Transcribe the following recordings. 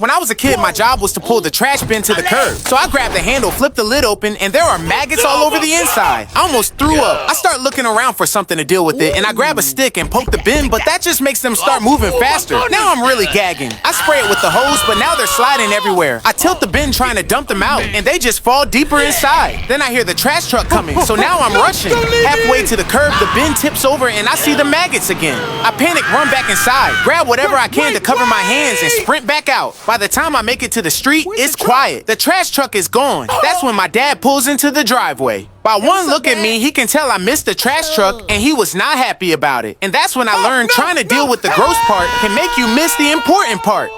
When I was a kid, my job was to pull the trash bin to the curb. So I grabbed the handle, flipped the lid open, and there are maggots all over the inside. I almost threw up. I start looking around for something to deal with it, and I grab a stick and poke the bin, but that just makes them start moving faster. Now I'm really gagging. I spray it with the hose, but now they're sliding everywhere. I tilt the bin trying to dump them out, and they just fall deeper inside. Then I hear the trash truck coming, so now I'm rushing. Halfway to the curb, the bin tips over, and I see the maggots again. I panic, run back inside, grab whatever I can to cover my hands, and sprint back out. By the time I make it to the street, it's quiet. The trash truck is gone. That's when my dad pulls into the driveway. By one look at me, he can tell I missed the trash truck, and he was not happy about it. And that's when I learned trying to deal with the gross part can make you miss the important part.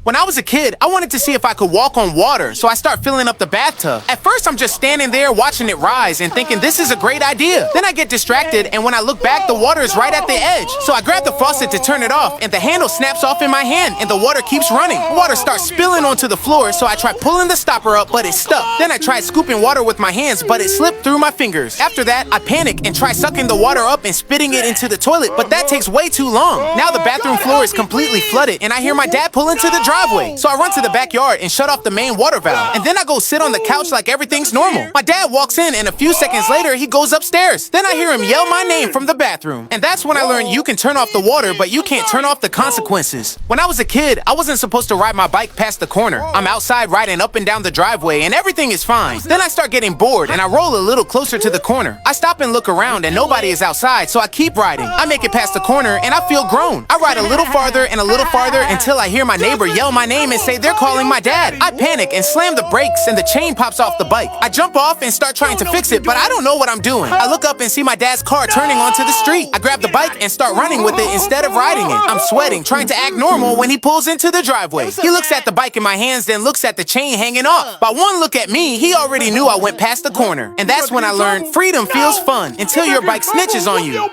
When I was a kid, I wanted to see if I could walk on water, so I start filling up the bathtub. At first, I'm just standing there watching it rise and thinking this is a great idea. Then I get distracted, and when I look back, the water is right at the edge. So I grab the faucet to turn it off, and the handle snaps off in my hand, and the water keeps running. Water starts spilling onto the floor, so I try pulling the stopper up, but it's stuck. Then I tried scooping water with my hands, but it slipped through my fingers. After that, I panic and try sucking the water up and spitting it into the toilet, but that takes way too long. Now the bathroom floor is completely flooded, and I hear my dad pull into the driveway. So I run to the backyard and shut off the main water valve. And then I go sit on the couch like everything's normal. My dad walks in, and a few seconds later, he goes upstairs. Then I hear him yell my name from the bathroom. And that's when I learned you can turn off the water, but you can't turn off the consequences. When I was a kid, I wasn't supposed to ride my bike past the corner. I'm outside riding up and down the driveway, and everything is fine. Then I start getting bored, and I roll a little closer to the corner. I stop and look around, and nobody is outside, so I keep riding. I make it past the corner, and I feel grown. I ride a little farther and a little farther until I hear my neighbor yell my name and say they're calling my dad. I panic and slam the brakes, and the chain pops off the bike. I jump off and start trying to fix it, but I don't know what I'm doing. I look up and see my dad's car turning onto the street. I grab the bike and start running with it instead of riding it. I'm sweating, trying to act normal when he pulls into the driveway. He looks at the bike in my hands, then looks at the chain hanging off. By one look at me, he already knew I went past the corner. And that's when I learned freedom feels fun until your bike snitches on you.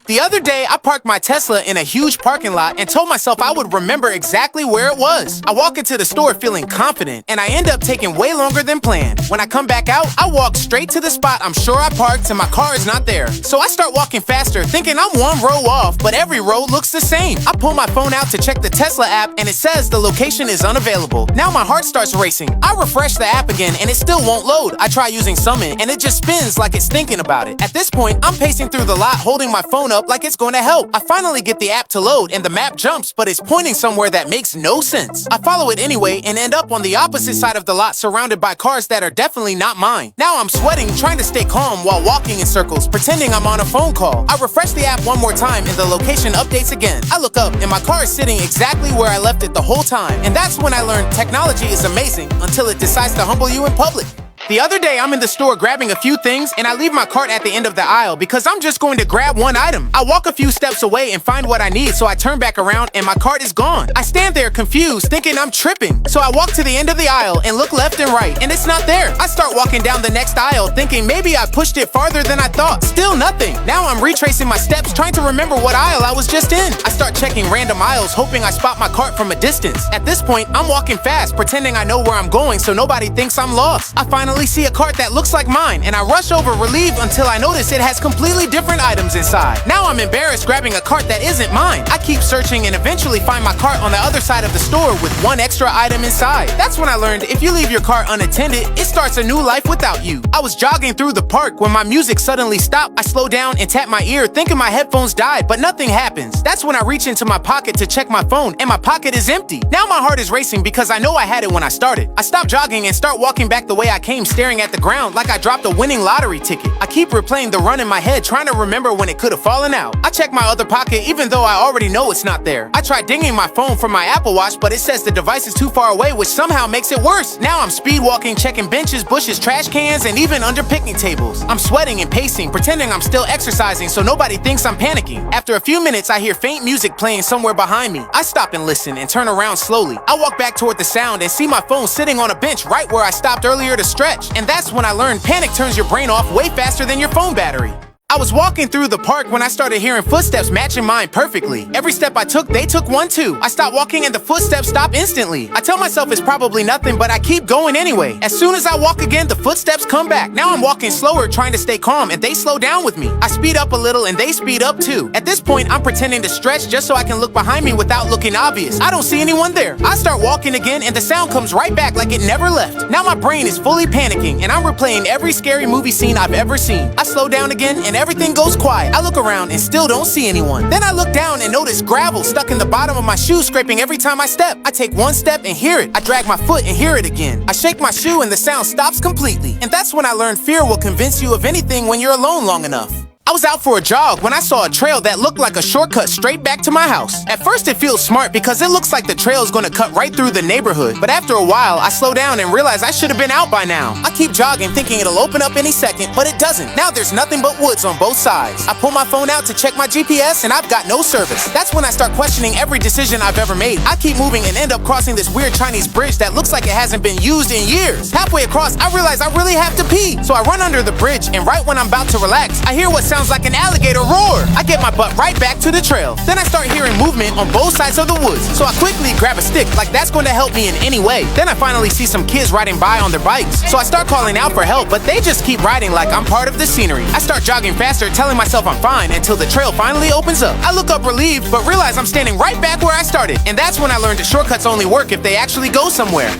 The other day, I parked my Tesla in a huge parking lot and told myself I would remember exactly where it was. I walk into the store feeling confident, and I end up taking way longer than planned. When I come back out, I walk straight to the spot I'm sure I parked and my car is not there. So I start walking faster, thinking I'm one row off, but every row looks the same. I pull my phone out to check the Tesla app, and it says the location is unavailable. Now my heart starts racing. I refresh the app again, and it still won't load. I try using Summon, and it just spins like it's thinking about it. At this point, I'm pacing through the lot holding my phone up like it's going to help. I finally get the app to load, and the map jumps, but it's pointing somewhere that makes no sense. I follow it anyway and end up on the opposite side of the lot surrounded by cars that are definitely not mine. Now I'm sweating, trying to stay calm while walking in circles, pretending I'm on a phone call. I refresh the app one more time and the location updates again. I look up and my car is sitting exactly where I left it the whole time. And that's when I learned technology is amazing until it decides to humble you in public. The other day, I'm in the store grabbing a few things, and I leave my cart at the end of the aisle because I'm just going to grab one item. I walk a few steps away and find what I need, so I turn back around and my cart is gone. I stand there confused, thinking I'm tripping. So I walk to the end of the aisle and look left and right, and it's not there. I start walking down the next aisle, thinking maybe I pushed it farther than I thought. Still nothing. Now I'm retracing my steps, trying to remember what aisle I was just in. I start checking random aisles, hoping I spot my cart from a distance. At this point, I'm walking fast, pretending I know where I'm going so nobody thinks I'm lost. I finally see a cart that looks like mine, and I rush over relieved until I notice it has completely different items inside. Now I'm embarrassed grabbing a cart that isn't mine. I keep searching and eventually find my cart on the other side of the store with one extra item inside. That's when I learned if you leave your cart unattended, it starts a new life without you. I was jogging through the park when my music suddenly stopped. I slow down and tap my ear, thinking my headphones died, but nothing happens. That's when I reach into my pocket to check my phone, and my pocket is empty. Now my heart is racing because I know I had it when I started. I stop jogging and start walking back the way I came, staring at the ground like I dropped a winning lottery ticket. I keep replaying the run in my head, trying to remember when it could have fallen out. I check my other pocket even though I already know it's not there. I try dinging my phone from my Apple Watch, but it says the device is too far away, which somehow makes it worse. Now I'm speed walking, checking benches, bushes, trash cans, and even under picnic tables. I'm sweating and pacing, pretending I'm still exercising so nobody thinks I'm panicking. After a few minutes, I hear faint music playing somewhere behind me. I stop and listen and turn around slowly. I walk back toward the sound and see my phone sitting on a bench right where I stopped earlier to stretch. And that's when I learned panic turns your brain off way faster than your phone battery. I was walking through the park when I started hearing footsteps matching mine perfectly. Every step I took, they took one too. I stopped walking and the footsteps stopped instantly. I tell myself it's probably nothing, but I keep going anyway. As soon as I walk again, the footsteps come back. Now I'm walking slower, trying to stay calm, and they slow down with me. I speed up a little and they speed up too. At this point, I'm pretending to stretch just so I can look behind me without looking obvious. I don't see anyone there. I start walking again and the sound comes right back like it never left. Now my brain is fully panicking and I'm replaying every scary movie scene I've ever seen. I slow down again and everything goes quiet. I look around and still don't see anyone. Then I look down and notice gravel stuck in the bottom of my shoe, scraping every time I step. I take one step and hear it. I drag my foot and hear it again. I shake my shoe and the sound stops completely. And that's when I learned fear will convince you of anything when you're alone long enough. I was out for a jog when I saw a trail that looked like a shortcut straight back to my house. At first it feels smart because it looks like the trail is gonna cut right through the neighborhood. But after a while, I slow down and realize I should have been out by now. I keep jogging thinking it'll open up any second, but it doesn't. Now there's nothing but woods on both sides. I pull my phone out to check my GPS and I've got no service. That's when I start questioning every decision I've ever made. I keep moving and end up crossing this weird Chinese bridge that looks like it hasn't been used in years. Halfway across, I realize I really have to pee. So I run under the bridge and right when I'm about to relax, I hear what sounds like an alligator roar. I get my butt right back to the trail. Then I start hearing movement on both sides of the woods. So I quickly grab a stick like that's going to help me in any way. Then I finally see some kids riding by on their bikes. So I start calling out for help, but they just keep riding like I'm part of the scenery. I start jogging faster, telling myself I'm fine until the trail finally opens up. I look up relieved, but realize I'm standing right back where I started. And that's when I learned that shortcuts only work if they actually go somewhere.